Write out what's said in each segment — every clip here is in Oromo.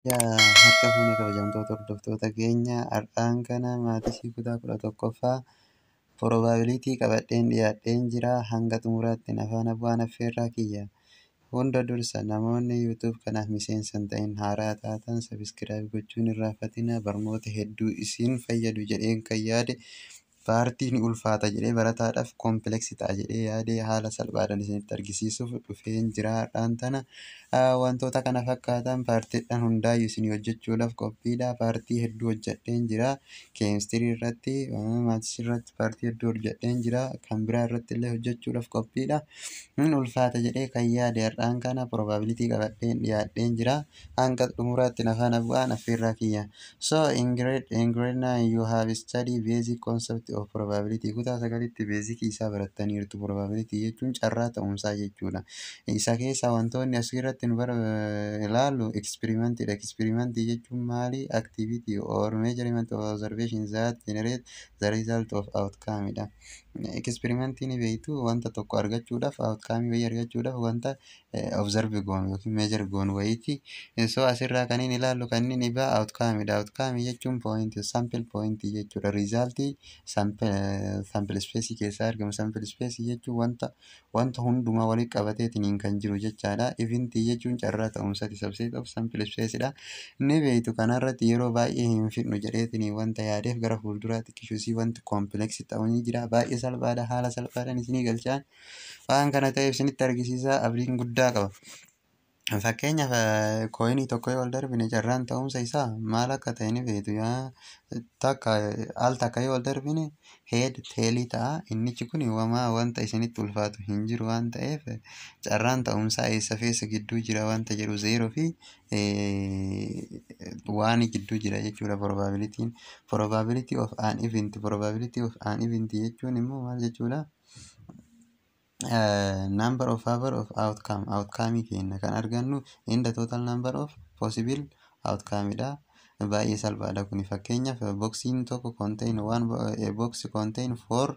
Harka fuunee kabajamtoota hordoftoota keenya har'aan kana maatii kutaa 11ffaa probabilitii qabadheen dhiyaadheen jira. Hanga xumuraatti na faana bu'aa affeerraa kiyya. Hunda dursa namoonni YouTube kanaaf miseensa hin ta'in haaraa taatan sabiskiraayib gochuu hin irraanfatina. Barnoota hedduu isin fayyadu jedheen kan yaade paartiin ulfaata jedhee barataadhaaf koompleksii ta'a jedhee yaadee haala salphaadhaan isinitti argisiisuuf dhufeen jira har'aan tana. Wantoota kana fakkaatan paartiidhaan hundaayyuu isinii hojjechuudhaaf qophiidha. Paartii hedduu hojjedheen jira. Keemistirii irratti, maatis irratti paartii hedduu hojjedheen jira. Kan biraa irratti illee hojjechuudhaaf qophiidha. Ulfaata jedhee kan yaade har'aan kana probabilitii qabadheen dhiyaadheen jira. Hanga xumuraatti na faana bu'aan affeerraa kiyya. So in grade 9 you have studied basic concept of probability. Kutaa 9tti beezikii isaa barattaniirtu. Probability jechuun carraa ta'umsaa jechuudha. Isa keessa wantoonni asirratti nu ilaallu experimentidha. Experimentii jechuun maali? Activity or measurement of observations that generate the result of outcome dha. Experimentiin beektu wanta tokko argachuudhaaf outcome wayii argachuudhaaf wanta observe goonu yookiin measure goonu wayiiti. So asirraa kan inni ilaallu kan inni ba'a outcome dha. Outcome jechuun point sample point jechuudha. Result sample space keessaa argamu. Sample space jechuun wanta hundumaa walitti qabateetiin kan jiru jechaadha. Event jechuun carraa ta'umsaati. Subset of sample space dha. Ni beektu kanarratti yeroo baay'ee hin fidnu jedheetiin wanta yaadeef gara fuulduraatti qishuusii wanti koompleksii ta'uu ni jira. Baay'ee salphaadha. Haala salphaadhaan isinii galchaan waan kana ta'eef isinitti argisiisaa abdiin guddaa qaba. Fakkeenyaaf kooyinii tokko yoo ol darbine carraan ta'umsa isaa maal akka ta'e ni beektu. Al takka yoo ol darbine head teelii ta'a. Innichi kun wanta isinitti ulfaatu hin jiru waan ta'eef carraan ta'umsaa eessa feessa gidduu jira wanta jedhu 0 fi waan gidduu jira jechuudha. Probability of an event. Probability of an event jechuun immoo maal jechuudha? Number of favor of outcome kenna kan argannu in the total number of possible outcome dha. Baay'ee salphaadha kuni. Fakkeenyaaf boxiin tokko contain a box contain 4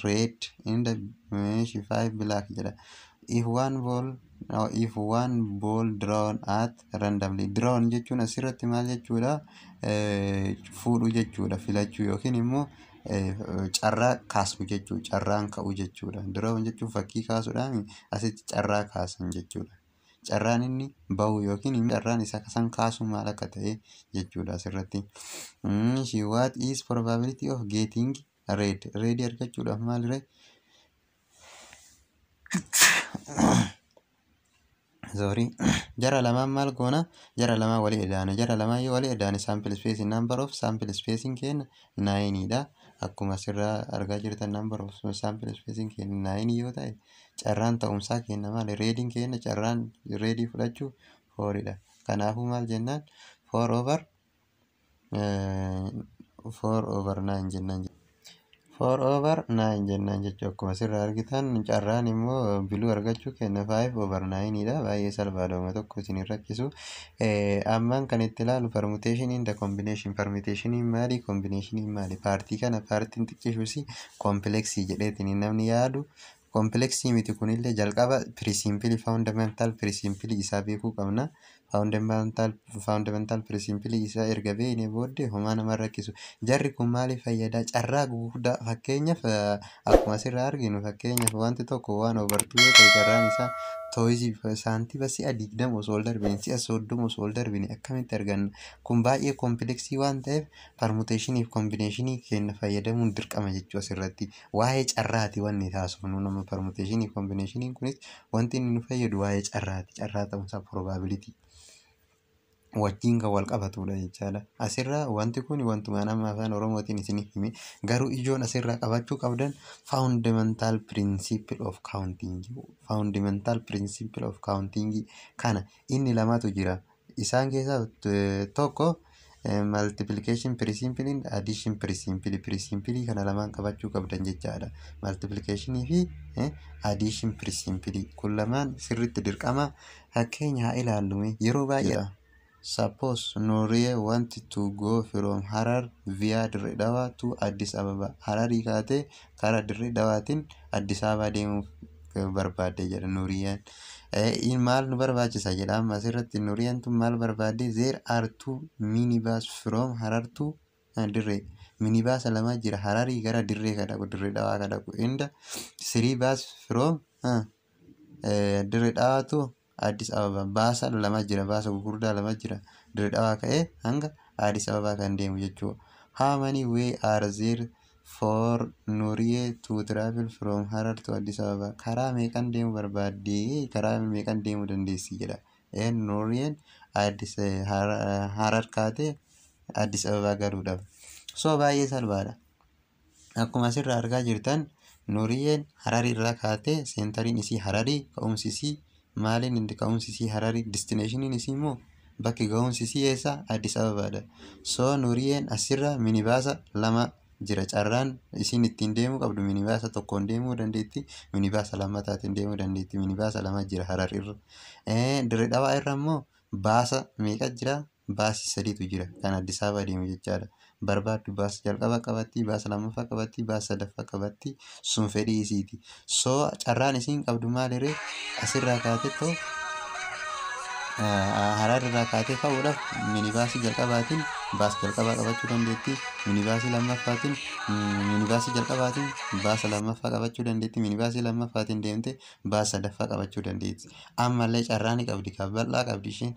red in the mesh 5 black jedha. If one ball drawn at randomly. Drawn jechuun asirratti maal jechuudha? Fuudhuu jechuudha. Filachuu yookiin immoo carraa kaasuu jechuudha. Carraan ka'uu jechuudha. Drawn jechuun fakkii kaasuudhaan asitti carraa kaasan jechuudha. Carraan inni bahu yookiin carraan isa san kaasu maal akka ta'e jechuudha asirratti. What is probability of getting red? Red argachuudhaaf maal ree? Jara lamaan maal goona? Jara lamaan walii edaana. Jara lamaan yoo walii edaane sample spacing number of sample spacing kenna 9 dha. Akkuma asirraa argaa jirtan number of sample spacing kenna 9 yoo ta'e carraan ta'umsaa kenna maali? Reediin kenna carraan reedii fudhachuu 4 dha. Kanaafuu maal jennaan? 4 over 9 jennaan. 4 over 9 jennaan jechuudha. Akkuma asirraa argitan carraan immoo biluu argachuu kenna 5 over 9 dha. Baay'ee salphaadha. Uma tokko isin rakkisu. Ammaan kan itti ilaalu permutation in the combination. Permutation maali? Combination maali? Paartii kana paartiin xiqqishuusi koompleksii jedheetiin namni yaadu. Koompleksii miti kunillee jalqaba pirisimplii faawundamental pirisimplii isaa beekuu qabna. Faawundamental pirisimplii isaa erga beeknee booddee homaa nama rakkisu. Jarri kun maaliif fayyada? Carraa guguddaa fakkeenyaaf akkuma asirraa arginu fakkeenyaaf wanti tokko waan obartuu yoo ta'e carraan isaa tooyizii saantiiba si'a 20 osoo ol darbine si'a 30 osoo ol darbine akkamitti arganna? Kun baay'ee koompleksii waan ta'eef permuteeshinii fi kombineeshinii kenna fayyadamuun dirqama jechuu asirratti. Waa'ee carraati wanni taasifnu nama permuteeshinii fi kombineeshiniin kunis wanti inni nu fayyadu waa'ee carraati. Carraa ta'umsaa probability wajjin kan wal qabatudha jechaadha. Asirraa wanti kun wantuma nama afaan Oromootiin isiniif hime. Garuu ijoon asirraa qabachuu qabdan fundamental principle of counting. Fundamental principle of counting kana inni lamatu jira. Isaan keessaa tokko multiplication principle addition principle kana lamaan qabachuu qabdan jechaadha. Multiplication fi addition principle kun lamaan sirriitti dirqama. Fakkeenya haa ilaallume yeroo baay'ee. Suppose Nurie wanted to go from Harar via Dirre Dawa to Addis Ababa. Hararii kaatee karaa Dirre Dawaatiin Addis Ababa deemuuf barbaadde jedha Nuuriyaan. Maal nu barbaachisa jedha amma asirratti Nuuriyaan tun maal barbaadde? There are two minibus from Harar to Dirree. Minibaasa lama jira Hararii gara Dirree ka dhaqu Dirree Dhawaa ka dhaqu. And three bus from Dirree Dhawaa to Addis Ababa. Baasa lama jira baasa gurguddaa lama jira Dirree Dhawaa ka'ee hanga Addis Ababa kan deemu jechuudha. How many way are there for Nuuriye to travel from Harar to Addis Ababa? Karaa meeqan deemu barbaadde? Karaa meeqan deemuu dandeessi jedha. Nuuriyeen Harar kaatee Addis Ababa galuudhaaf. So baay'ee salphaadha. Akkuma asirraa argaa jirtan Nuuriyeen Hararii irraa kaatee seentariin isii Hararii, ka'umsi isii maaliin inni ka'umsi isii Hararii, destinationiin isii immoo bakki ga'umsi isii eessa? Addis Ababaadha. So Nuuriyeen asirra minibaasa lama jira. Carraan isiin ittiin deemuu qabdu minibaasa tokkoon deemuu dandeetti, minibaasa lammataatiin deemuu dandeetti. Minibaasa lama jira Harar irra. Dirree Dhawaa irra immoo baasa meeqa jira? Baasii sadiitu jira kan Addis Ababa deemu jechaadha. Barbaaddu baasa jalqaba qabatti, baasa lammaffaa qabatti, baasa sadaffaa qabatti, sun fedhii isiiti. So carraan isiin qabdu maalirree? Asirraa kaatettoo Harar irraa kaatee ka'uudhaaf minibaasii jalqabaatiin baasa jalqabaa qabachuu dandeetti. Minibaasii lammaffaatiin minibaasii jalqabaatiin baasa lammaffaa qabachuu dandeetti. Minibaasii lammaffaatiin deemtee baasa sadaffaa qabachuu dandeetti. Ammallee carraa ni qabdi kan bal'aa qabdi isheen.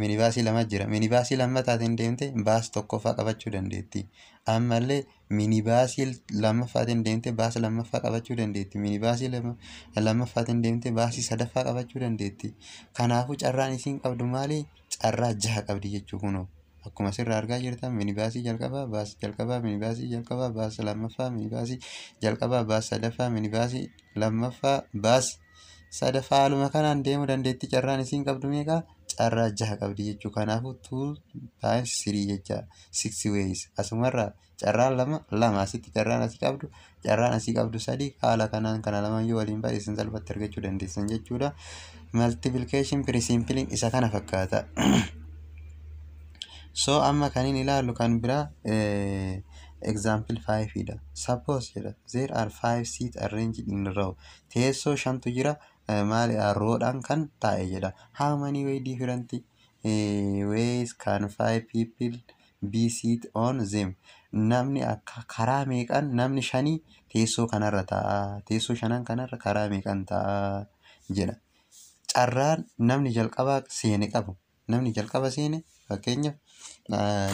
Minibaasii lama jira. Minibaasii lammataatiin deemtee baasa tokkoffaa qabachuu dandeetti. Ammallee minibaasii lammaffaatiin deemtee baasa lammaffaa qabachuu dandeetti. Minibaasii lammaffaatiin deemtee baasii sadaffaa qabachuu dandeetti. Kanaafuu carraan isiin qabdu maali? Carraa 6 qabdi jechuu kunoo. Akkuma asirraa argaa jirtan minibaasii jalqabaa, baasa jalqabaa, minibaasii jalqabaa, baasa lammaffaa, minibaasii jalqabaa, baasa sadaffaa, minibaasii lammaffaa, baasa sadaffaa haaluma kanaan deemuu dandeetti. Carraan isiin qabdu meeqa? Carraa 6 qabdi jechuu. Kanaafuu 2 times 3 jecha 6 ways. Asumarraa carraan lama asitti carraan asii qabdu, carraan asii qabdu 3. Haala kanaan kana lamaan yoo waliin baay'isan salphatti argachuu dandeessan jechuudha. Multiplication principle isa kana fakkaata. So amma kan inni ilaallu kan biraa example 5 dha. Suppose jedha there are 5 seats arranged in a row. Teessoo 5tu jira maali roodhaan kan taa'e jedha. How many way different ways can 5 people be seat on them? Namni akka karaa meeqan namni 5 teessoo kanarra taa'a. Teessoo 5 kanarra karaa meeqan taa'a jedha. Carraan namni jalqabaa seene qabu. Namni jalqaba seene fakkeenyaaf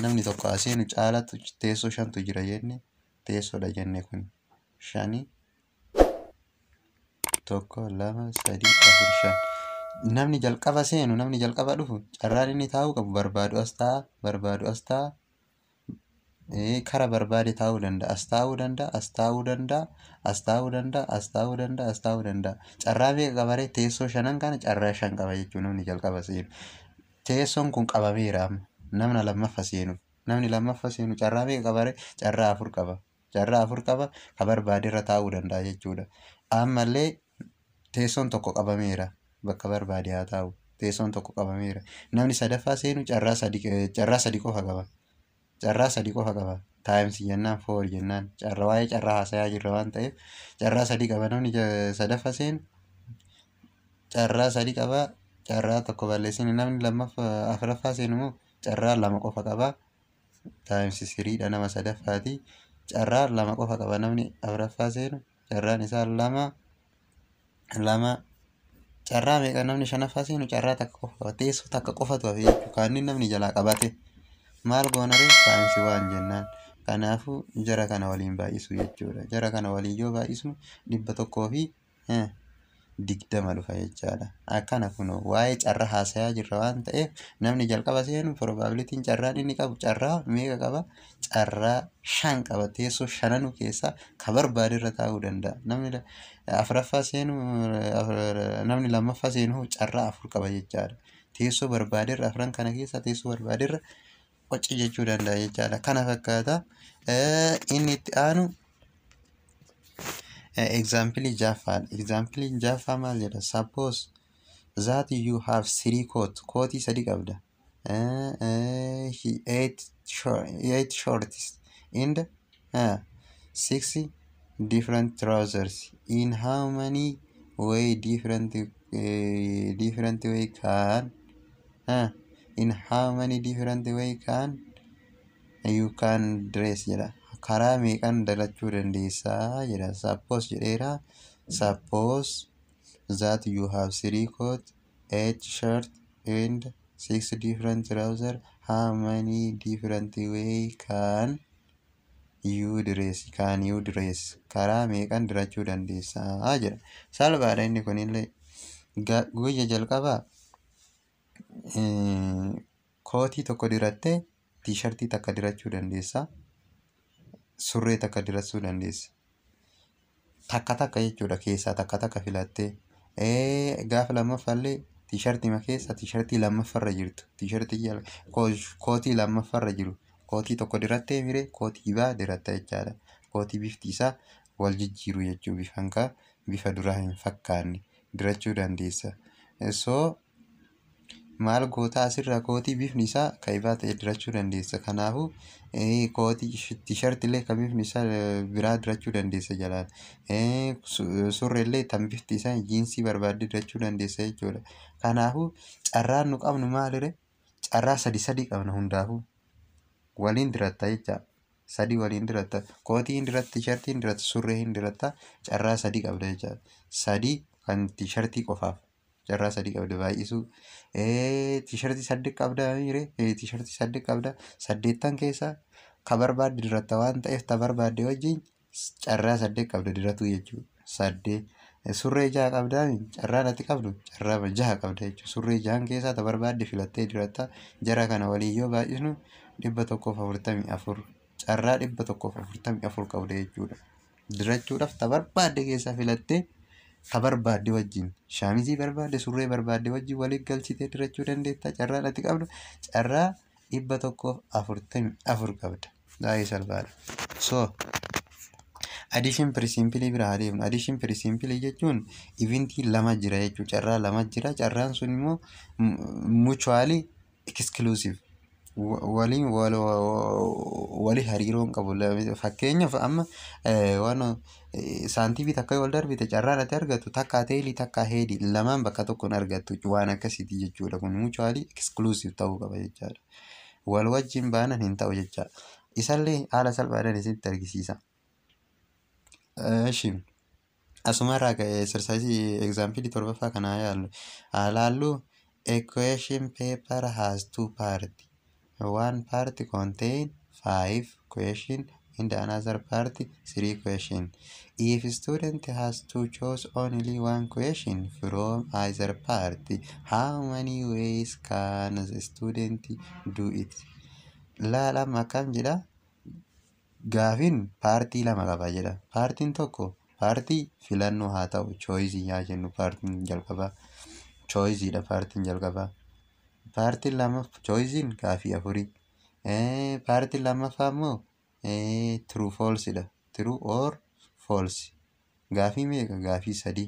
namni tokko seenu caalatu teessoo 5tu jira jenne teessoodha jenne kun 5 1 2 3 4 5. Namni jalqaba seenu namni jalqaba dhufu carraan inni taa'uu qabu barbaadu as taa'a kara barbaade taa'uu danda'a. As taa'uu danda'a, as taa'uu danda'a, as taa'uu danda'a, as taa'uu danda'a, as taa'uu danda'a. Carraa meeqa qabaree? Teessoo 5 kana carraa 5 qaba jechuun namni jalqaba seenu. Teessoon kun qabameera amma. Namni lammaffaa seenu carraa meeqa qabaree? Carraa 4 qaba. Carraa 4 qaba ka barbaade irra taa'uu danda'a jechuudha. Ammallee teessoon tokko qabameera. Bakka barbaade haa taa'u. Teessoon tokko qabameera. Namni sadaffaa seenu carraa 3 qofa qaba. Carraa 3 qofa qaba. Times jennaan 4 jennaan. Waa'ee carraa haasayaa jirra waan ta'eef carraa 3 qaba namni sadaffaa seenu. Carraa 3 qaba. Carraa tokko balleessine namni afuraffaa seenu immoo carraa 2 qofa qaba. Times 3 dha nama sadaffaati. Carraa 2 qofa qaba namni afuraffaa seenu. Carraan isaa 2. Carraa meeqa namni shanaffaa seenu? Carraa takka qofa qaba. Teessoo takka qofatu hafe jechuudha. Kan namni jalaa qabate. Maal goonaree? Times 1 jennaan. Kanaafuu jara kana waliin baay'isu jechuudha. Jara kana waliin yoo baay'isnu 120 dhufa jechaadha. Akkana kunoo waa'ee carraa haasayaa jirra waan ta'eef namni jalqaba seenu probabilitiin carraan inni qabu carraa meeqa qaba? Carraa 5 qaba. Teessoo 5 keessaa ka barbaade irra taa'uu danda'a. Namni afuraffaa seenu namni lammaffaa seenu carraa 4 qaba jechaadha. Teessoo barbaade irra afran kana keessaa teessoo barbaade irra qoci jechuu danda'a jechaadha. Kana fakkaata. Inni itti aanu example jaffaadha. Example jaffaa maal jedha? Suppose that you have 3 coats. Kootii 3 qabda. 8 shorts and 6 different trousers. In how many way different way can in how many different way can you can dress jedha. Karaa meeqan dhalachuu dandeessaa jedha. Suppose jedheera. Suppose that you have 3 coats, 8 shirts and 6 different trousers. How many different way can you dress? Karaa meeqan dirachuu dandeessaa jedha. Salphaadha inni kunillee. Guyya jalqabaa kootii tokko dirattee tiishartii takka dirachuu dandeessa. Surree takka dirachuu dandeessa. Takka jechuudha keessaa takka filattee. Gaafa lammaffaallee tiishartii keessa tiishartii lammaffarra jirtu. Kootii lammaffarra jiru. Kootii tokko dirattee miree kootii biraa diratta jechaadha. Kootii bifti isaa wal jijjiiru jechuu bifa duraa hin fakkaanne dirachuu dandeessa. So maal gootaa asirraa kootii bifni isaa kan ifaa ta'e dirachuu dandeessa. Kanaafuu kootii tiishartiillee kan bifni isaa biraa dirachuu dandeessa jalaan. Surreellee tan bifti isaa jiinsii barbaadde dirachuu dandeessa jechuudha. Kanaafuu carraan nu qabnu maalire? Carraa sadi qabna hundaafuu. Waliin diratta jecha. 3 waliin diratta. Kootii hin diratta, tiishartii hin diratta, surree hin diratta. Carraa 3 qabda jecha. 3 kan tiishartii qofaaf. Carraa 3 qabda baay'isuu. Tiishartii 8 qabda miree. Tiishartii 8 qabda. 8 keessaa ka barbaadde diratta waan ta'eef ta barbaadde wajjin carraa 8 qabda diratu jechuudha. 8 surree 6 qabda carraan ati qabdu carraa 6 qabda jechuudha. Surree 6 keessaa ta barbaadde filattee diratta. Jara kana waliin yoo baay'isnu 144 carraa 144 qabda jechuudha. Dirachuudhaaf ta barbaadde keessaa filattee ta barbaadde wajjin shaamizii barbaadde surree barbaadde wajjin waliin galchitee dirachuu dandeetta. Carraan ati qabdu carraa 144 qabda. Baay'ee salphaadha. So addition pre-simple bira haa deemnu. Addition pre-simple jechuun eventii 2 jira jechuudha. Carraa 2 jira. Carraan sun immoo mutually exclusive. Walii hariiroon qabu. Fakkeenyaaf amma waan saantiibii takka yoo wal darbite carraan ati argattu takka teelii takka heedii lamaan bakka tokkoon argattu waan akkasiiti jechuudha. Kun mutually exclusive ta'uu qaba jechaadha. Wal wajjin baanan hin ta'u jecha. Isallee haala salphaadhaan isinitti argisiisa. Asumarraa ka'ee exercise example 7ffaa kanaa yaallu. A question paper has 2 parts. One part contains 5 questions and another part 3 questions. If student has to choose only one question from either part, how many ways can the student do it? Lama kam jedha. Gaafin paartii 2 qaba jedha. Paartiin tokko paartii filannoo haa ta'u choice yaa jennu paartiin jalqabaa. Choiceedha paartiin jalqabaa. Paartiin lammaffaa choicein gaafii 4. Paartiin lammaffaa immoo true falseidha. True or false. Gaafii meeqa? Gaafii 3.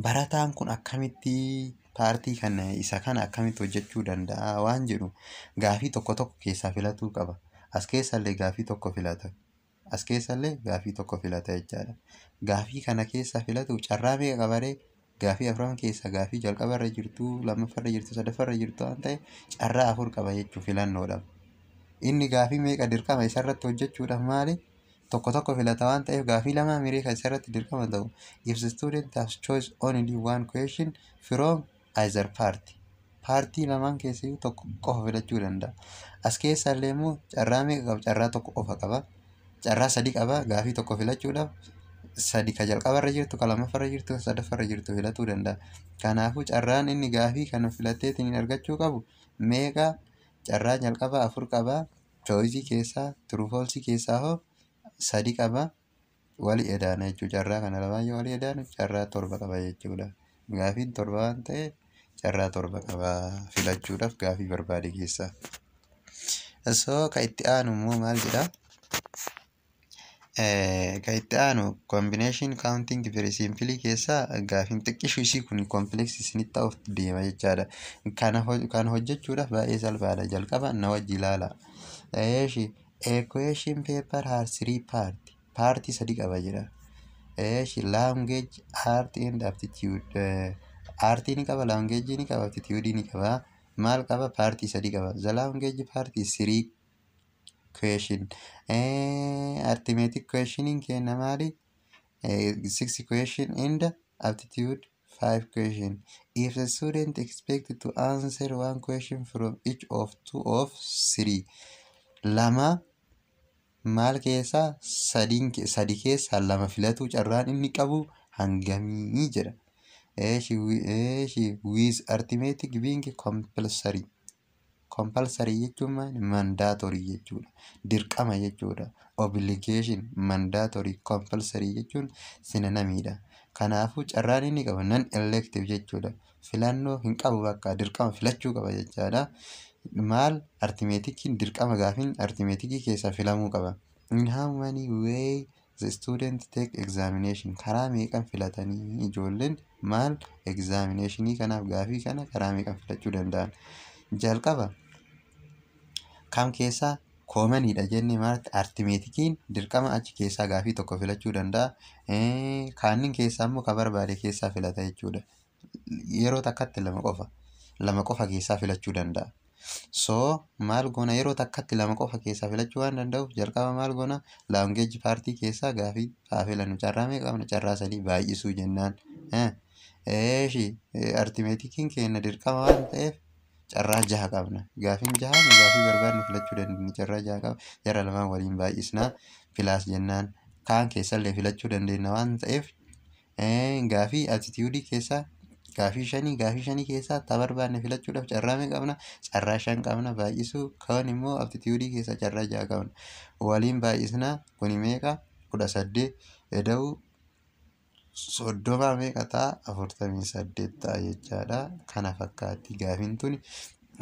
Barataan kun akkamitti paartii kana isa kana akkamitti hojjechuu danda'a waan jedhu gaafii tokko keessaa filatuu qaba. As keessallee gaafii tokko filata. As keessallee gaafii tokko filata jechaadha. Gaafii kana keessaa filatu carraa meeqa qabaree? Gaafii 4 keessa gaafii jalqabarra jirtu, lammaffarra jirtu, sadaffarra jirtu waan ta'e carraa 4 qaba jechuu filannoodhaaf. Inni gaafii meeqa dirqama isarratti hojjechuudhaaf maali? Tokko filata waan ta'eef gaafii 2 miree kan isarratti dirqama ta'u. If the student has choice only one question from either party. Paartii 2 keessaa tokko qofa filachuu danda'a. As keessallee immoo carraa meeqa qaba? Carraa tokko qofa qaba. Carraa 3 qaba gaafii tokko filachuudhaaf. 3 ka jalqabarra jirtu, ka lammaffarra jirtu, ka sadaffarra jirtu filatuu danda'a. Kanaafuu carraan inni gaafii kana filatteetiin argachuu qabu meeqa? Carraa jalqabaa 4 qaba. Choice keessaa true false keessaa hoo 3 qaba. Walii edaana jechuudha. Carraa kana lamaan yoo walii edaanu carraa 7 qaba jechuudha. Gaafiin 7 waan ta'eef carraa 7 qaba filachuudhaaf gaafii barbaade keessaa. So ka itti aanu immoo maal jedhaa? Kan itti aanu combination counting very simply keessaa gaafiin xiqqishu isii kun complex isinitti ta'uuf deema jechaadha. Kana hojjechuudhaaf baay'ee salphaadha. Jalqaba na wajji ilaala. A question paper has 3 parts. Paartii 3 qaba jedha. language, art and aptitude. Artii ni qaba, language ni qaba, aptitude ni qaba. Maal qaba? Paartii sadii qaba. The language part is 3 question. Arithmetic questioning kenna maali? 6 question and aptitude 5 question. If the student expected to answer one question from each of two of 3, lama maal keessaa sadi keessaa lama filatu carraan inni qabu hangamii jedha. With arithmetic being compulsory. Compulsory jechuun mandatory jechuudha. Dirqama jechuudha. Obligation, mandatory, compulsory jechuun sinonimiidha. Kanaafuu carraan inni qabu non elective jechuudha. Filannoo hin qabu, bakka dirqama filachuu qaba jechaadha. Maal arithmetikiin dirqama gaafiin arithmetikii keessaa filamuu qaba. In how many way the student take examination? Karaa meeqan filatanii ijoolleen maal examinationii kanaaf gaafii kana karaa meeqan filachuu danda'an? Jalqaba kam keessaa koomaniidha jenne maalti? Arithmetikiin dirqama achi keessaa gaafii tokko filachuu danda'a. Kaannin keessaa immoo ka barbaade keessaa filata jechuudha. Yeroo takkatti lama qofa keessaa filachuu danda'a. So maal goona? Yeroo takkatti lama qofa keessaa filachuu waan danda'uuf jalqaba maal goona? Language paartii keessaa gaafii haa filannu. Carraa meeqa qabna? Carraa sadii baay'isuu jennaan. Arithmetikiin keenya dirqama waan ta'eef carraa 6 qabna. Gaafiin 6 gaafii barbaadne filachuu dandeenya. Carraa 6 qaba. Jara lamaan waliin baay'isnaa pilaas jennaan. Kaan keessallee filachuu dandeenya waan ta'eef gaafii aptitude keessaa gaafii 5 keessaa ta barbaadne filachuudhaaf carraa meeqa qabna? Carraa 5 qabna baay'isuu. Kaan immoo aptitude keessaa carraa 6 qabna. Waliin baay'isnaa kuni meeqa? 18 eda'u 30 meeqa ta'a? 48 ta'a jechaadha. Kana fakkaatti gaafiin tuni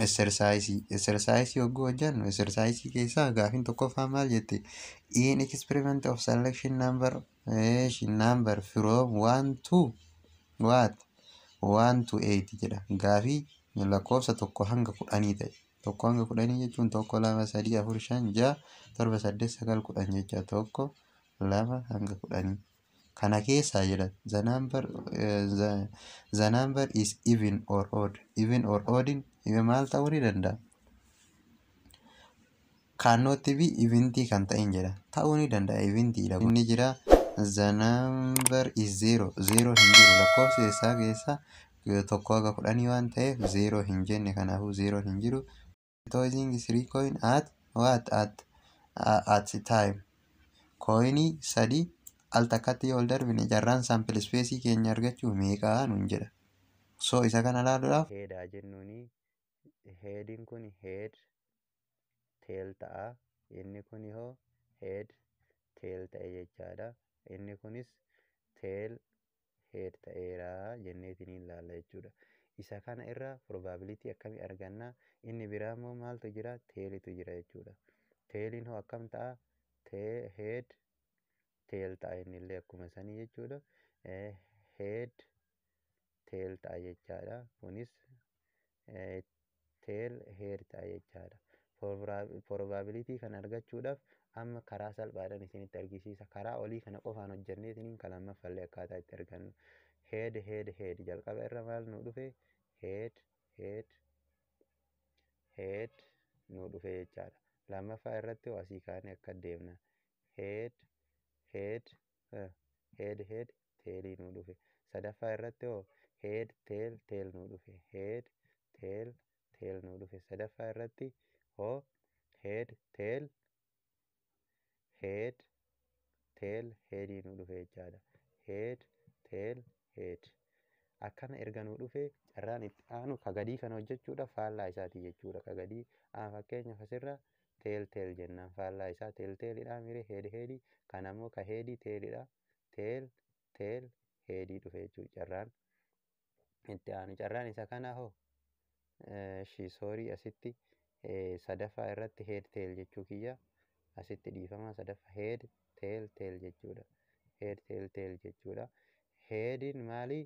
exercise yogguu hojjennu exercise keessaa gaafiin tokkoffaa maal jette? In experiment of selection number from 1 to what? 1 to 8 jedha. Gaafii lakkoofsa tokko hanga 10 ta'e. Tokko hanga 10 jechuun 1 2 3 4 5 6 7 8 9 10 jecha. Tokko 2 hanga 10. Kana keessaa jedha the number is even or odd. Even or odd maal ta'uu ni danda'a? Cannot be eventii kan ta'in jedha. Ta'uu ni danda'a eventiidha. Inni jira the number is 0. 0 hin jiru. Lakkoofsi isaa keessa tokko hanga 10 waan ta'eef 0 hin jenne. Kanaafuu 0 hin jiru. Tossing 3 coin at what? At time. Coinii 3 al takkatti ol darbine carraan sample space keenya argachuu meeqaa nuun jedha. So isa kana ilaaluudhaaf heedaa jennuuni. Heediin kun head tail ta'a. Inni kun hoo head tail ta'e jechaadha. Inni kunis tail head ta'eera jenneetiin ilaalla jechuudha. Isa kana irraa probability akkamii arganna? Inni biraa immoo maaltu jira? Tailitu jira jechuudha. Tailiin hoo akkam ta'a? Head tail ta'a innillee akkuma sanii jechuudha. Head tail ta'a jechaadha. Kunis tail head ta'a jechaadha. Probability kan argachuudhaaf amma karaa salphaadhaan isinitti argisiisa. Karaa olii kana qofaan hojjannee isiniin kan lammaffallee akkaataa itti argannu. Head jalqaba irra maal nu dhufe? Head nu dhufe jechaadha. Lammaffaa irratti asii kaanee akka deemna. Head tailii nu dhufe. Sadaffaa irratti head tail nu dhufe. Head tail nu dhufe. Sadaffaa irratti head tail headii nu dhufe jechaadha. Head tail head. Akkana erga nu dhufe carraan itti aanu ka gadii kana hojjechuudhaaf faallaa isaati jechuudha. Ka gadii fakkeenyaaf asirra tail jennaan. Faallaa isaa tailidha mire headii. Kan ammoo ka headii tailidha. Tail headii dhufe jechuudha. Carraan itti aanu. Carraan isa kana asitti sadaffaa irratti head tail jechuu kiyya. Asitti dhiifama sadaffaa head tail jechuudha. Head tail jechuudha. Headiin maali?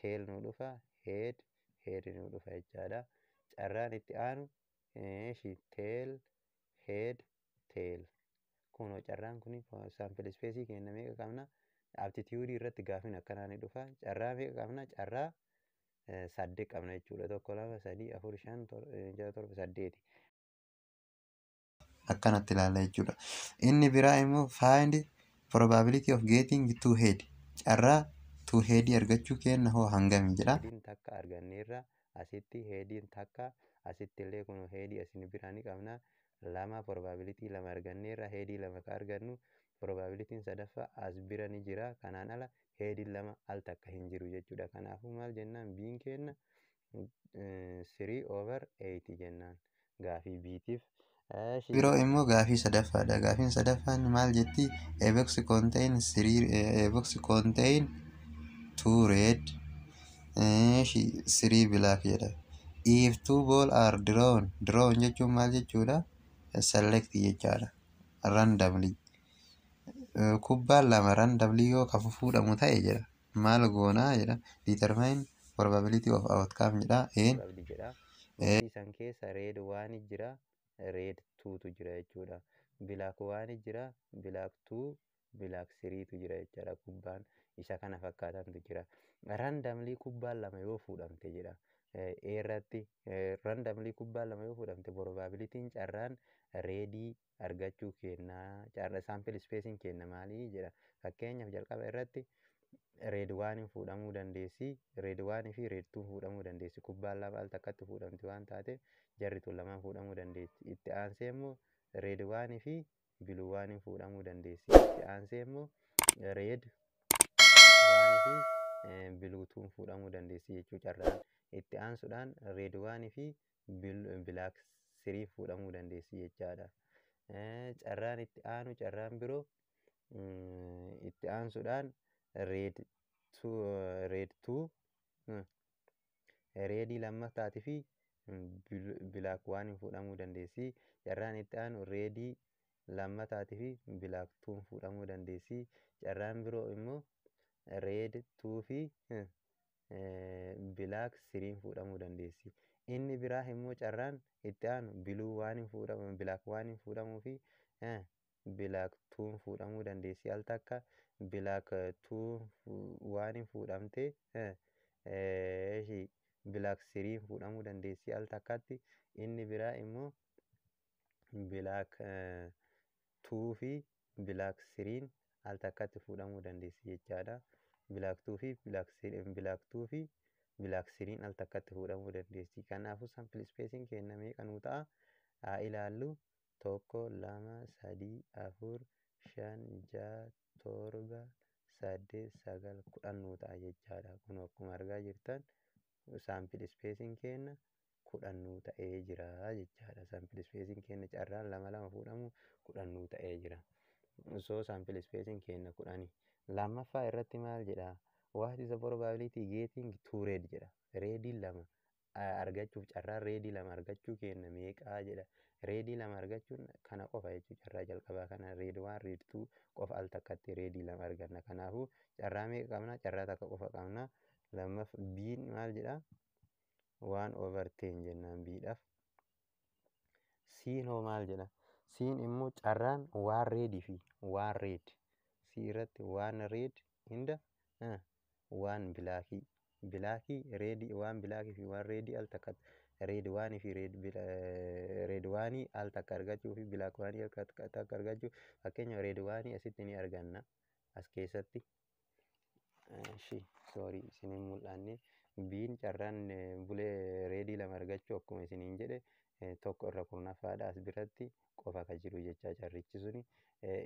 Tail nu dhufa. Head nu dhufa jechaadha. Carraan itti aanu tail head tail. Kunoo carraan kun sample space keenya meeqa qabna? Aptituudii irratti gaafiin akkanaa ni dhufa. Carraa meeqa qabna? Carraa 8 qabna jechuudha. 1, 2, 3, 4, 5, 6, 7, 8. Akkanatti ilaalla jechuudha. Inni biraa immoo find probability of getting two head. Carraa two head argachuu keenya hoo hangami jedha. Heediin takka arganneerra asitti heediin takka asitti illee kun heedii asin biraa ni qabna. 2 probability 2 arganneerra heedii 2 ka argannu probabilitiin sadaffaa as bira ni jira. Kanaan ala heediin 2 al takka hin jiru jechuudha. Kanaafuu maal jennaan biin kenna 3/8 jennaan gaafii biitiif. Biroo immoo gaafii sadaffaadha. Gaafiin sadaffaan maal jetti? A box contain 2 red 3 black jedha. If 2 ball are drawn jechuun maal jechuudha? Select jechaadha. Randomly. Kubbaan 2 randomly yoo ka fuudhamu ta'e jedha. Maal goonaa jedha. Determine probability of outcome jedha. San keessa red 1 jira. Red 2tu jira jechuudha. Black 1 jira. Black 2, Black 3tu jira jechuudha. Kubbaan isa kana fakkaatantu jira. Randomly kubbaan 2 yoo fuudhamte jedha. Irratti randomly kubbaan 2 yoo fuudhamte probabilitiin carraan reedii argachuu kenna. Carra sample spacing kenna maalii jedha. Fakkeenyaaf jalqaba irratti red 1 fuudhamuu dandeessi. Red 1 fi red 2 fuudhamuu dandeessi. Kubbaan 2 al takkatti fuudhamti waan taate jarri tun lamaan fuudhamuu dandeessi. Itti aansee immoo red 1 fi blue 1 fuudhamuu dandeessi. Itti aansee immoo red 1 fi blue 2 fuudhamuu dandeessi jechuu carraan. Itti aansuudhaan red 1 fi black 3 fuudhamuu dandeessi jechaadha. Carraan itti aanu carraan biroo itti aansuudhaan red 2 reedii lammaffaatii fi black 1 fuudhamuu dandeessi. Carraan itti aanu reedii lammaffaatii fi black 2 fuudhamuu dandeessi. Carraan biroo immoo red 2 fi black 3 fuudhamuu dandeessi. Inni biraa immoo carraan itti aanu blue 1 fuudhamuu, black 1 fuudhamuu fi black 2 fuudhamuu dandeessi. Al takka black 2 1 fuudhamte black 3 fuudhamuu dandeessi al takkatti. Inni biraa immoo black 2 fi black 3 al takkatti fuudhamuu dandeessi jechaadha. Black 2 fi black 3 al takkatti fuudhamuu dandeessi. Kanaafuu sample spacing kenna meeqa nuu ta'a? Haa ilaallu 1 2 3 4 5 6 7 8 9 10 nuu ta'a jechaadha. Kun akkuma argaa jirtan sample spacing kenna 10 nuu ta'ee jira jechaadha. Sample spacing kenna carraan 2 fuudhamu 10 nuu ta'ee jira. So sample spacing kenna 10. Lammaffaa irratti maal jedha? What is the probability getting two red jedha. Reedii 2 argachuuf carraan reedii 2 argachuu kenna meeqaa jedha. Reedii 2 argachuun kana qofa jechuudha. Carraa jalqabaa kana red 1 red 2 qofa al takkatti reedii 2 arganna. Kanaafuu carraa meeqa qabna? Carraa takka qofa qabna. Lammaffaa biin maal jedha? 1/10 jennaan biidhaaf. Siin hoo maal jedha? Siin immoo carraan waan reedii fi waan reed. Sii irratti waan reed hunda waan bilaakii. Bilaakii reedii waan bilaakii fi waan reedii al takkatti. Reed 1 fi reed 1 al takka argachuu fi bilaak 1 al takka argachuu. Fakkeenyaaf reed 1 asitti ni arganna as keessatti. Sorry isiniin mul'anne. Biin carraan bulee reedii 2 argachuu akkuma isiniin jedhe 1/10 as biratti qofa ka jiru jecha carrichi suni.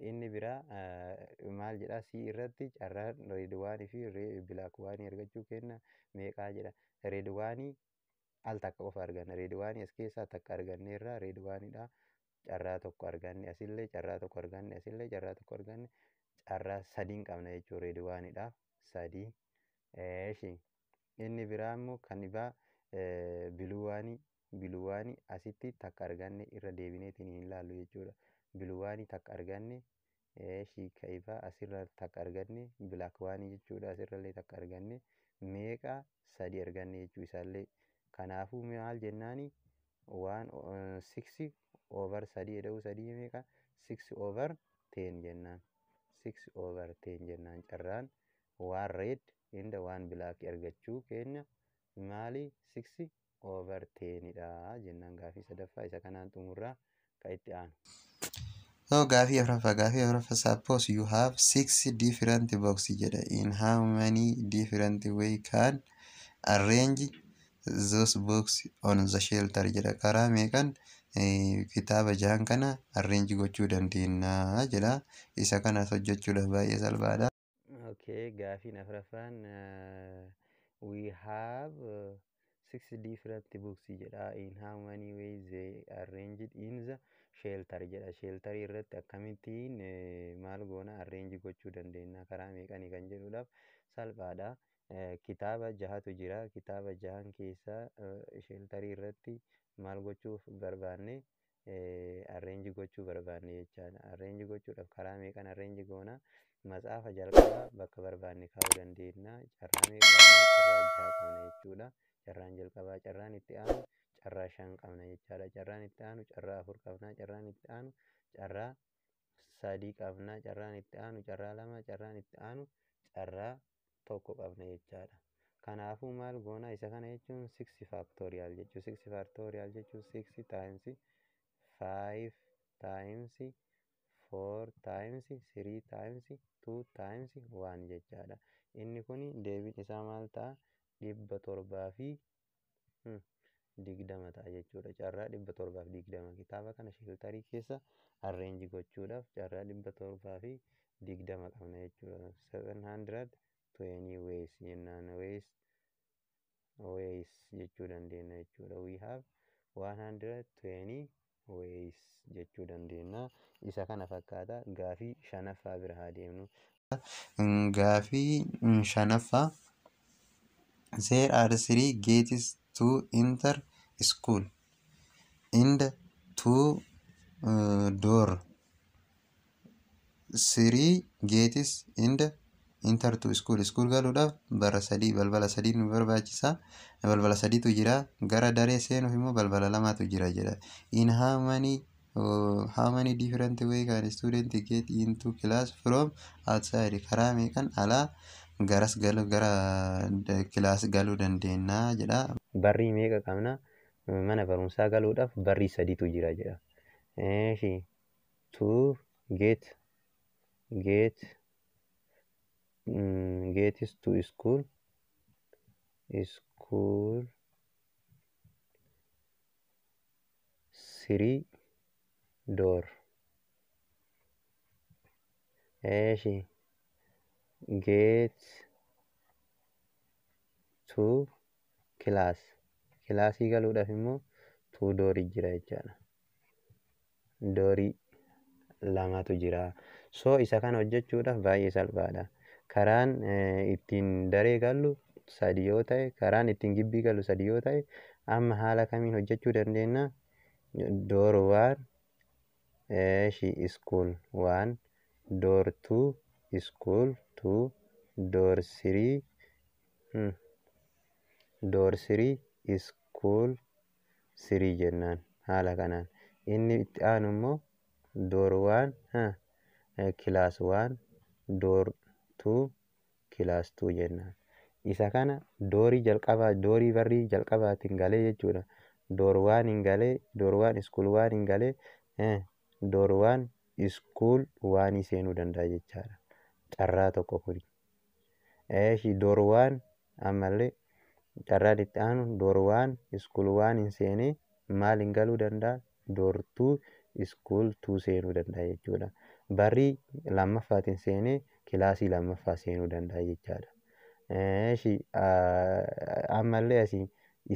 Inni biraa maal jedha? Sii irratti carraan reed 1 fi bilaak 1 argachuu kenna meeqaa jedha. Reed 1 al takka qofa arganna. Reed 1 as keessaa takka arganneerra reed 1dha. Carraa tokko arganne asillee carraa tokko arganne asillee carraa tokko arganne carraa 3 qabna jechuudha. Reed 1dha 3. Inni biraa immoo kan ibaa biluwaanii asitti takka arganne irra deebineetiin hin ilaallu jechuudha. Biluwaanii takka arganne ka ibaa asirra takka arganne bilaak waanii jechuudha. Asirrallee takka arganne meeqa 3 arganne jechuu isaallee. Kanaafuu maal jennaani 6/3 jedhuu 3 meeqa 6/10 jennaan. 6/10 jennaan carraan waan red inda waan black argachuu keenya maali 6/10 dha jennaan. Gaafii sadaffaa isa kanaan xumurraa kan itti aanu. So gaafii afuraffaa suppose you have 6 different boxes jedha. In how many different way can arrange those boxes on the shelter jedha. Karaa meeqan kitaaba 6 kana arrange gochuu dandeenya jedha. Isa kanas hojjechuudhaaf baay'ee salphaadha. Okay, gaafiin afuraffaan we have 6 different books jedha. In how many ways they arranged in the shelter jedha. Shelter irratti akkamittiin maal goona arrange gochuu dandeenya karaa meeqani kan jedhuudhaaf salphaadha. Kitaaba 6tu jira. Kitaaba 6 keessa shelter irratti maal gochuuf barbaanne arrange gochuu barbaanne jechaadha. Arrange gochuudhaaf karaa meeqan arrange goona matsaafa jalqabaa bakka barbaanne kaa'uu dandeenya. Carraa meeqa carraa 6 qabna jechuudha. Carraan jalqabaa carraan itti aanu carraa 5 qabna jechaadha. Carraan itti aanu carraa 4 qabna. Carraan itti aanu carraa 3 qabna. Carraan itti aanu carraa 2. Carraan itti aanu carraa 1 qabna jechaadha. Kanaafuu maal goona isa kana jechuun 6 factorial jechuu. 6 factorial jechuun 6 times 5 times 4 times 3 times 2 times 1 jechaadha. Inni kun deebiin isaa maal ta'a? 720 ta'a jechuudha. Carraa 720 kitaaba kana sheltarii keessa arrange gochuudhaaf carraa 720 qabna jechuudha. 720 ways jennaan. Ways jechuu dandeenya jechuudha. We have 120 ways jechuu dandeenya. Isa kana fakkaata. Gaafii shanaffaa bira haa deemnu. Gaafii shanaffaa there are 3 gates to enter school and 2 door. 3 gates and enter to school. School galuudhaaf balbala 3 nu barbaachisa. Balbala 3tu jira. Gara daree seenuuf immoo balbala 2tu jira jedha. In how many different way can student get into class from outside? Karaa meeqan alaa garas galuu gara class galuu dandeenya jedha. Barrii meeqa qabna? Mana barumsaa galuudhaaf barrii 3tu jira jedha. To get is to school 3 door. Get to class galuudhaaf immoo 2 doorii jira jechaadha. Doorii 2tu jira. So isa kana hojjechuudhaaf baay'ee salphaadha. Karaan ittiin daree gallu 3 yoo ta'e, karaan ittiin gibbii gallu 3 yoo ta'e, amma haala kamiin hojjechuu dandeenya? Door 1 school 1, door 2 school 2, door 3 school 3 jennaan haala kanaan. Inni itti aanu immoo door 1 class 1, door 2 class 2 jennaan. Isa kana doorii barrii jalqabaatiin galee jechuudha. Door 1 hin galee, door 1 school 1 hin galee, door 1 school 1 seenuu danda'a jechaadha. Carraa tokko kuni. Door 1 ammallee carraan itti aanu door 1 school 1 hin seenee maal hin galuu danda'a? Door 2 school 2 seenuu danda'a jechuudha. Barrii lammaffaatiin seenee kilaasii lammaffaa seenuu danda'a jechaadha. Ammallee asii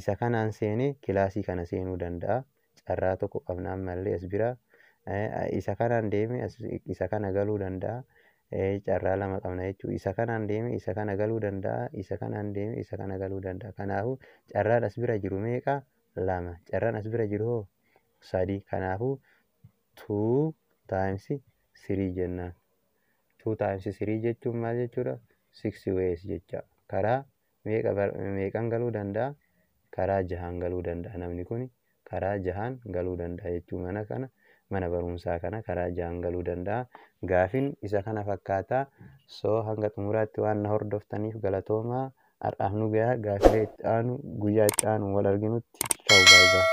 isa kanaan seenee kilaasii kana seenuu danda'a. Carraa tokko qabna ammallee as bira. Isa kanaan deemee isa kana galuu danda'a. Carraa 2 qabna jechuudha. Isa kanaan deemee isa kana galuu danda'a. Isa kanaan deemee isa kana galuu danda'a. Kanaafuu carraan as bira jiru meeqa? 2. Carraan as bira jiru hoo? 3. Kanaafuu 2 times 3 jennaan. 2 times 3 jechuun maal jechuudha? 6 ways jecha. Karaa meeqan galuu danda'a? Karaa 6 galuu danda'a. Namni kun karaa 6 galuu danda'a jechuudha. mana barumsaa kana karaa ja'aan galuu danda'a. Gaafiin isa kana fakkaata. So hanga xumuraatti waan na hordoftaniif galatoomaa. Har'aaf nu gahaa. Gaafilee itti aanu guyyaa itti aanu wal arginutti ta'u baay'ee.